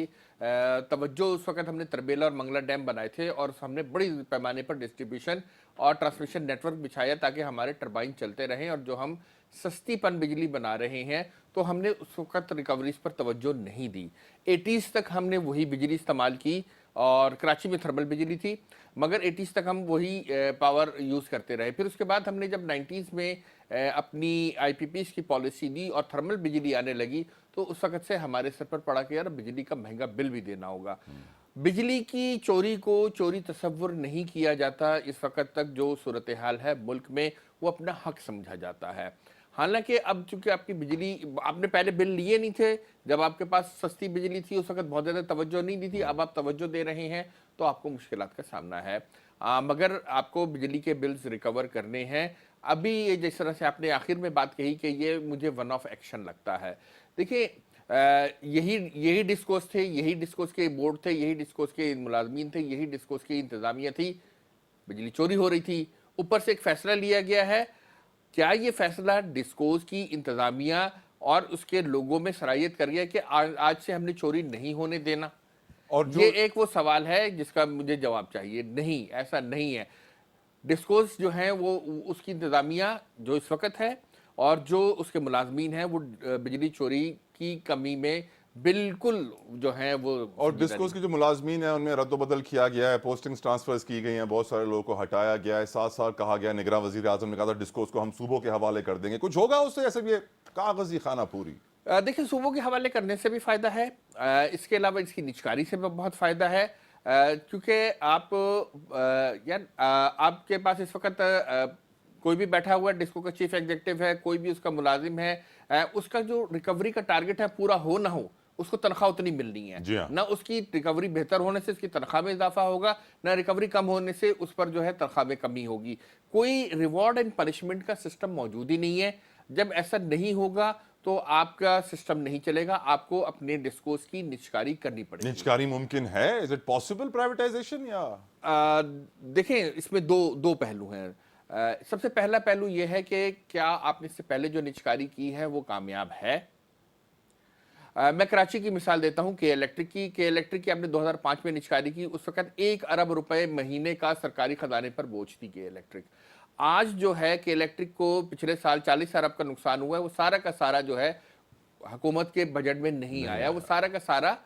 तवज्जो उस वक्त हमने तरबेला और मंगला डैम बनाए थे और हमने बड़ी पैमाने पर डिस्ट्रीब्यूशन और ट्रांसमिशन नेटवर्क बिछाया ताकि हमारे टरबाइन चलते रहें। और जो हम सस्तीपन बिजली बना रहे हैं तो हमने उस वक्त रिकवरीज पर तवज्जो नहीं दी। 80s तक हमने वही बिजली इस्तेमाल की और कराची में थर्मल बिजली थी, मगर 80s तक हम वही पावर यूज़ करते रहे। फिर उसके बाद हमने जब 90s में अपनी IPPs की पॉलिसी दी और थर्मल बिजली आने लगी तो उस वक्त से हमारे सर पर पड़ा कि यार बिजली का महंगा बिल भी देना होगा। बिजली की चोरी को चोरी तस्वुर नहीं किया जाता। इस वक्त तक जो सूरत हाल है मुल्क में वो अपना हक समझा जाता है। हालांकि अब चूंकि आपकी बिजली, आपने पहले बिल लिए नहीं थे, जब आपके पास सस्ती बिजली थी उस वक्त बहुत ज़्यादा तवज्जो नहीं दी थी, अब आप तवज्जो दे रहे हैं तो आपको मुश्किलात का सामना है। मगर आपको बिजली के बिल्स रिकवर करने हैं। अभी जिस तरह से आपने आखिर में बात कही कि ये मुझे वन ऑफ एक्शन लगता है, देखिए यही डिस्कोर्स थे, यही डिस्कोर्स के बोर्ड थे, यही डिस्कोर्स के मुलाजमीन थे, यही डिस्कोर्स की इंतज़ामिया थी। बिजली चोरी हो रही थी, ऊपर से एक फैसला लिया गया है। क्या ये फैसला डिस्कोर्स की इंतज़ामिया और उसके लोगों में सराहियत कर गया कि आज से हमने चोरी नहीं होने देना? और ये एक वो सवाल है जिसका मुझे जवाब चाहिए। नहीं, ऐसा नहीं है। डिस्कोर्स जो है वो उसकी इंतज़ामिया जो इस वक्त है और जो उसके मुलाजमीन हैं वो बिजली चोरी की कमी में बिल्कुल जो है वो, और डिस्कोर्स की जो मुलाजमीन है उनमें रद्द-बदल किया गया है, पोस्टिंग्स ट्रांसफर्स की गई हैं, बहुत सारे लोगों को हटाया गया है। साथ साथ कहा गया, निगरान वजीर आजम ने कहा था डिस्कोर्स को हम सूबों के हवाले कर देंगे। कुछ होगा उससे, ऐसे भी कागजी खाना पूरी? देखिए, सूबों के हवाले करने से भी फ़ायदा है, इसके अलावा इसकी निचकारी से भी बहुत फ़ायदा है, क्योंकि आप यार आपके पास इस वक्त कोई भी बैठा हुआ है, डिस्को का चीफ एग्जीक्यूटिव है, कोई भी उसका मुलाजिम है, उसका जो रिकवरी का टारगेट है पूरा हो ना हो, उसको तनख्वाह उतनी मिलनी है। ना उसकी रिकवरी बेहतर होने से उसकी तनख्वाह में इजाफा होगा, ना रिकवरी कम होने से उस पर जो है तनख्वाह में कमी होगी। कोई रिवॉर्ड एंड पनिशमेंट का सिस्टम मौजूद ही नहीं है। जब ऐसा नहीं होगा तो आपका सिस्टम नहीं चलेगा, आपको अपने डिस्कोर्स की निचकारी करनी पड़ेगी। निचकारी मुमकिन है? Is it possible privatisation? या देखें, इसमें दो पहलू हैं। सबसे पहला पहलू यह है कि क्या आपने इससे पहले जो निचकारी की है वो कामयाब है। मैं कराची की मिसाल देता हूं, के इलेक्ट्रिक की आपने 2005 में निचकारी की, उस वक्त 1 अरब रुपए महीने का सरकारी खजाने पर बोझ थी के इलेक्ट्रिक। आज जो है के इलेक्ट्रिक को पिछले साल 40 अरब का नुकसान हुआ है, वो सारा का सारा जो है हुकूमत के बजट में नहीं आया, वो सारा का सारा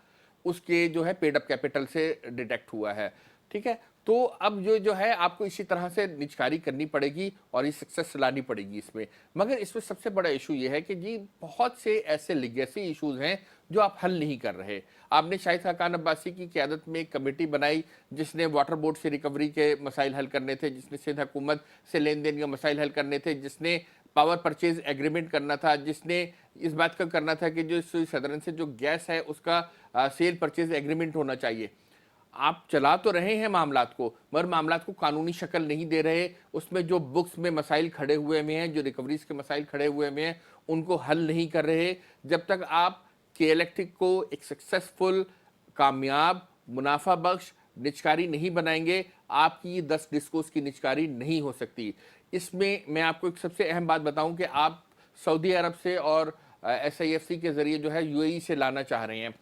उसके जो है पेड अप कैपिटल से डिटेक्ट हुआ है। ठीक है, तो अब जो है आपको इसी तरह से निचकारी करनी पड़ेगी और ये सक्सेस लानी पड़ेगी इसमें। मगर इसमें सबसे बड़ा इशू ये है कि जी बहुत से ऐसे लिगेसी इश्यूज हैं जो आप हल नहीं कर रहे। आपने शाहिद खाकान अब्बासी की क़यादत में एक कमेटी बनाई जिसने वाटर बोर्ड से रिकवरी के मसाइल हल करने थे, जिसने सिंध हुकूमत से लेन देन के मसाइल हल करने थे, जिसने पावर परचेज एग्रीमेंट करना था, जिसने इस बात का करना था कि जो सदन से जो गैस है उसका सेल परचेज एग्रीमेंट होना चाहिए। आप चला तो रहे हैं मामलात को, मगर मामलात को कानूनी शक्ल नहीं दे रहे। उसमें जो बुक्स में मसाइल खड़े हुए में हैं, जो रिकवरीज के मसाइल खड़े हुए में हैं, उनको हल नहीं कर रहे। जब तक आप के इलेक्ट्रिक को एक सक्सेसफुल, कामयाब, मुनाफा बख्श निचकारी नहीं बनाएंगे, आपकी 10 डिस्कोस की निचकारी नहीं हो सकती। इसमें मैं आपको एक सबसे अहम बात बताऊं कि आप सऊदी अरब से और SIFC के जरिए जो है UAE से लाना चाह रहे हैं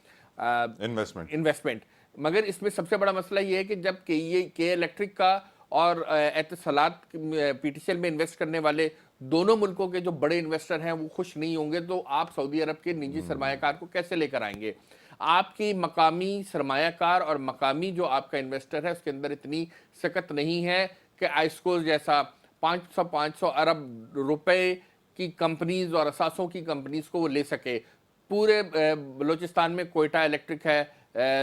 इन्वेस्टमेंट, मगर इसमें सबसे बड़ा मसला ये है कि जब के इलेक्ट्रिक का और एतिसलात PTCL में इन्वेस्ट करने वाले दोनों मुल्कों के जो बड़े इन्वेस्टर हैं वो खुश नहीं होंगे, तो आप सऊदी अरब के निजी सरमायाकार को कैसे लेकर आएंगे? आपकी मकामी सरमायाकार और मकामी जो आपका इन्वेस्टर है उसके अंदर इतनी सकत नहीं है कि आइस्को जैसा 500 अरब रुपए की कंपनीज और असासों की कंपनीज को वो ले सके। पूरे बलूचिस्तान में कोयटा इलेक्ट्रिक है,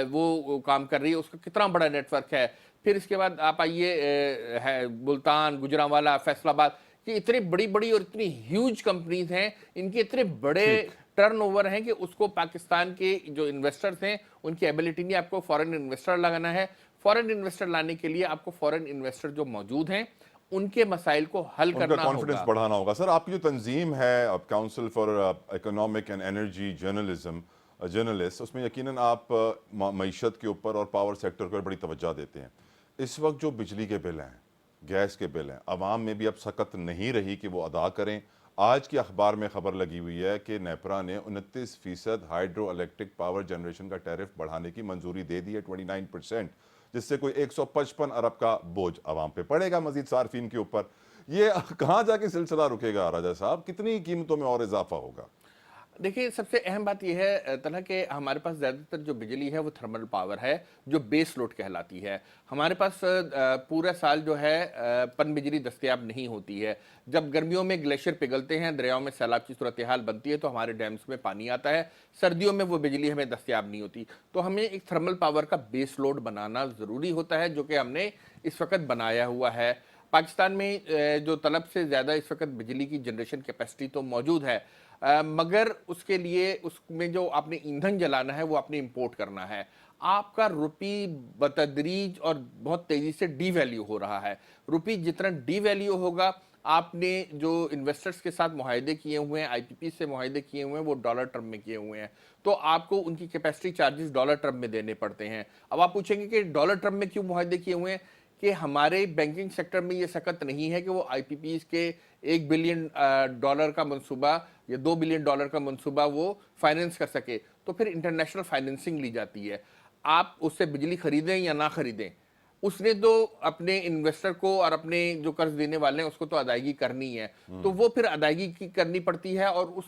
वो काम कर रही है, उसका कितना बड़ा नेटवर्क है। फिर इसके बाद आप आइए मुल्तान, गुजरांवाला, फैसलाबाद, ये इतनी बड़ी बड़ी और इतनी ह्यूज कंपनीज हैं, इनके इतने बड़े टर्नओवर हैं कि उसको पाकिस्तान के जो इन्वेस्टर्स हैं उनकी एबिलिटी नहीं। आपको फॉरेन इन्वेस्टर लगाना है। फॉरेन इन्वेस्टर लाने के लिए आपको फॉरेन इन्वेस्टर जो मौजूद हैं उनके मसाइल को हल करना होगा, कॉन्फिडेंस बढ़ाना होगा। सर, आपकी जो तंजीम है council for economic and energy journalist, उसमें यकीनन आप मईशत के ऊपर और पावर सेक्टर पर बड़ी तवज्जो देते हैं। इस वक्त जो बिजली के बिल हैं, गैस के बिल हैं, आवाम में भी अब सकत नहीं रही कि वो अदा करें। आज की अखबार में खबर लगी हुई है कि नेपरा ने 29% हाइड्रो इलेक्ट्रिक पावर जनरेशन का टैरिफ बढ़ाने की मंजूरी दे दी है, 29%, जिससे कोई 155 अरब का बोझ आवाम पे पड़ेगा मजीद सार्फिन के ऊपर। ये कहाँ जाके सिलसिला रुकेगा राजा साहब? कितनी कीमतों में और इजाफा होगा? देखिए, सबसे अहम बात यह है तरह के हमारे पास ज़्यादातर जो बिजली है वो थर्मल पावर है, जो बेस लोड कहलाती है। हमारे पास पूरा साल जो है पन बिजली दस्तयाब नहीं होती है। जब गर्मियों में ग्लेशियर पिघलते हैं, दरियाओं में सैलाब की सूरत हाल बनती है तो हमारे डैम्स में पानी आता है। सर्दियों में वो बिजली हमें दस्तयाब नहीं होती, तो हमें एक थर्मल पावर का बेस लोड बनाना ज़रूरी होता है, जो कि हमने इस वक्त बनाया हुआ है। पाकिस्तान में जो तलब से ज़्यादा इस वक्त बिजली की जनरेशन कैपेसिटी तो मौजूद है, मगर उसके लिए उसमें जो आपने ईंधन जलाना है वो आपने इंपोर्ट करना है। आपका रुपी बतदरीज और बहुत तेज़ी से डीवैल्यू हो रहा है। रुपी जितना डीवैल्यू होगा, आपने जो इन्वेस्टर्स के साथ मुआहदे किए हुए हैं, IPP से मुआहदे किए हुए हैं, वो डॉलर टर्म में किए हुए हैं, तो आपको उनकी कैपेसिटी चार्जेस डॉलर टर्म में देने पड़ते हैं। अब आप पूछेंगे कि डॉलर टर्म में क्यों मुआहदे किए हुए हैं? कि हमारे बैंकिंग सेक्टर में ये सकत नहीं है कि वो IPPs के $1 बिलियन का मंसूबा या $2 बिलियन का मंसूबा वो फाइनेंस कर सके, तो फिर इंटरनेशनल फाइनेंसिंग ली जाती है। आप उससे बिजली खरीदें या ना खरीदें, उसने तो अपने इन्वेस्टर को और अपने जो कर्ज देने वाले हैं उसको तो अदायगी करनी है, तो वो फिर अदायगी की करनी पड़ती है। और उस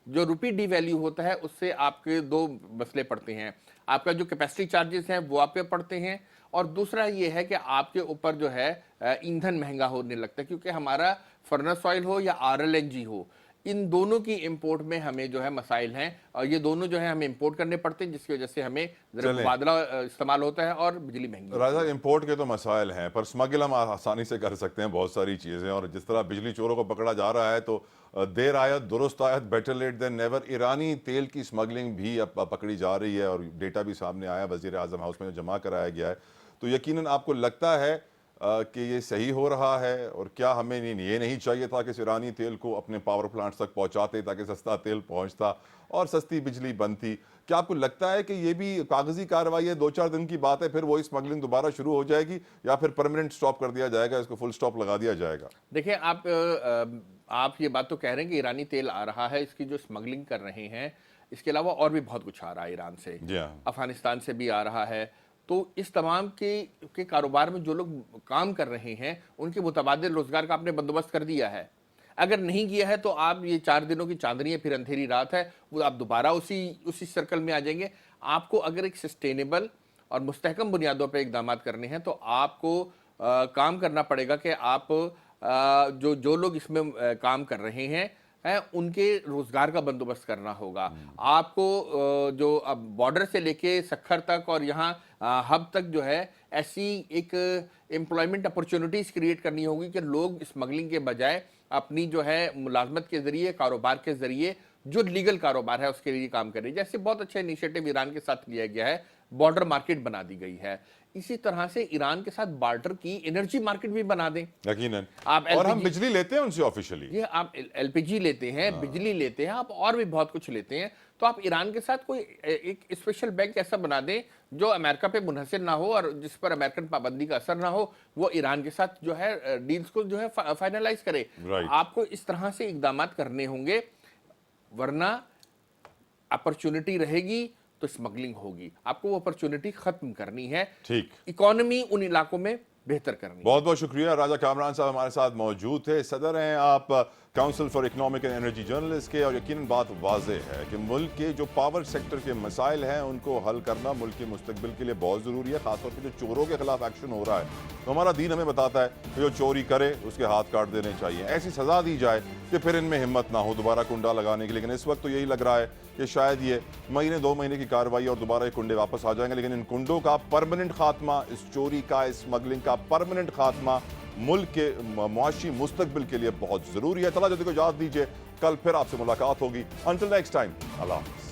जो रुपी डीवैल्यू होता है उससे आपके दो मसले पड़ते हैं। आपका जो कैपेसिटी चार्जेस हैं वो आप पे पड़ते हैं, और दूसरा ये है कि आपके ऊपर जो है ईंधन महंगा होने लगता है, क्योंकि हमारा फर्नेस ऑयल हो या RLNG हो, इन दोनों की इंपोर्ट में हमें जो है मसाइल हैं, और ये दोनों जो है हमें इंपोर्ट करने पड़ते हैं, जिसकी वजह से हमें मुबादला इस्तेमाल होता है और बिजली महंगी। राजा, इंपोर्ट के तो मसाइल हैं, पर स्मगल हम आसानी से कर सकते हैं बहुत सारी चीज़ें। और जिस तरह बिजली चोरों को पकड़ा जा रहा है, तो देर आयत दुरुस्त आयत, बेटर लेट देन नेवर। ईरानी तेल की स्मगलिंग भी अब पकड़ी जा रही है और डेटा भी सामने आया, वज़ीर आज़म हाउस में जमा कराया गया है। तो यकीनन आपको लगता है कि ये सही हो रहा है? और क्या हमें ये नहीं चाहिए था कि ईरानी तेल को अपने पावर प्लांट्स तक पहुंचाते, ताकि सस्ता तेल पहुंचता और सस्ती बिजली बनती? क्या आपको लगता है कि ये भी कागजी कार्रवाई है, 2-4 दिन की बात है, फिर वही स्मगलिंग दोबारा शुरू हो जाएगी, या फिर परमानेंट स्टॉप कर दिया जाएगा, इसको फुल स्टॉप लगा दिया जाएगा? देखिए, आप ये बात तो कह रहे हैं कि ईरानी तेल आ रहा है, इसकी जो स्मगलिंग कर रहे हैं, इसके अलावा और भी बहुत कुछ आ रहा है ईरान से, अफगानिस्तान से भी आ रहा है। तो इस तमाम के कारोबार में जो लोग काम कर रहे हैं उनके मुतबादिल रोजगार का आपने बंदोबस्त कर दिया है। अगर नहीं किया है तो आप ये 4 दिनों की चांदनी है, फिर अंधेरी रात है, वो आप दोबारा उसी सर्कल में आ जाएंगे। आपको अगर एक सस्टेनेबल और मुस्तहकम बुनियादों पर इकदाम करने हैं तो आपको काम करना पड़ेगा कि आप जो लोग इसमें काम कर रहे हैं उनके रोजगार का बंदोबस्त करना होगा। आपको जो अब बॉर्डर से लेके सखर तक और यहाँ हब तक जो है ऐसी एक एम्प्लॉयमेंट अपॉर्चुनिटीज क्रिएट करनी होगी कि लोग स्मगलिंग के बजाय अपनी जो है मुलाजमत के जरिए, कारोबार के जरिए, जो लीगल कारोबार है उसके लिए काम कर रही है। जैसे बहुत अच्छा इनिशिएटिव ईरान के साथ लिया गया है, बॉर्डर मार्केट बना दी गई है। इसी तरह से ईरान के साथ बार्टर की एनर्जी मार्केट भी बना दें। यकीनन। आप और हम LPG बिजली लेते हैं उनसे ऑफिशियली। ये आप एलपीजी लेते हैं, बिजली लेते हैं, आप और भी बहुत कुछ लेते हैं। तो आप ईरान के साथ कोई एक स्पेशल बैंक ऐसा बना दें जो अमेरिका पे मुनहसर ना हो और जिस पर अमेरिकन पाबंदी का असर ना हो, वो ईरान के साथ जो है डील्स को जो है फाइनलाइज करे। Right. आपको इस तरह से इकदाम करने होंगे, वरना अपॉर्चुनिटी रहेगी तो स्मगलिंग होगी। आपको वो अपॉर्चुनिटी खत्म करनी है, ठीक। इकोनॉमी उन इलाकों में बेहतर करनी है। बहुत बहुत शुक्रिया। राजा कामरान साहब हमारे साथ मौजूद थे। सदर हैं आप council for economic and energy journalist के, और यकीनन बात वाज़ेह है कि मुल्क के जो पावर सेक्टर के मसाइल हैं उनको हल करना मुल्क के मुस्तकबिल के लिए बहुत ज़रूरी है। खासतौर पर जो चोरों के खिलाफ एक्शन हो रहा है, तो हमारा दीन हमें बताता है कि जो चोरी करे उसके हाथ काट देने चाहिए, ऐसी सज़ा दी जाए कि फिर इनमें हिम्मत ना हो दोबारा कुंडा लगाने की। लेकिन इस वक्त तो यही लग रहा है कि शायद ये महीने 2 महीने की कार्रवाई और दोबारा ये कुंडे वापस आ जाएंगे। लेकिन इन कुंडों का परमानेंट खात्मा, इस चोरी का, इस स्मगलिंग का परमानेंट खात्मा मुल्क के मुआशी मुस्तकबिल के लिए बहुत ज़रूरी है। तला जल्दी को इजाज़त दीजिए, कल फिर आपसे मुलाकात होगी। अंटिल नेक्स्ट टाइम, अल्लाह हाफ़िज़।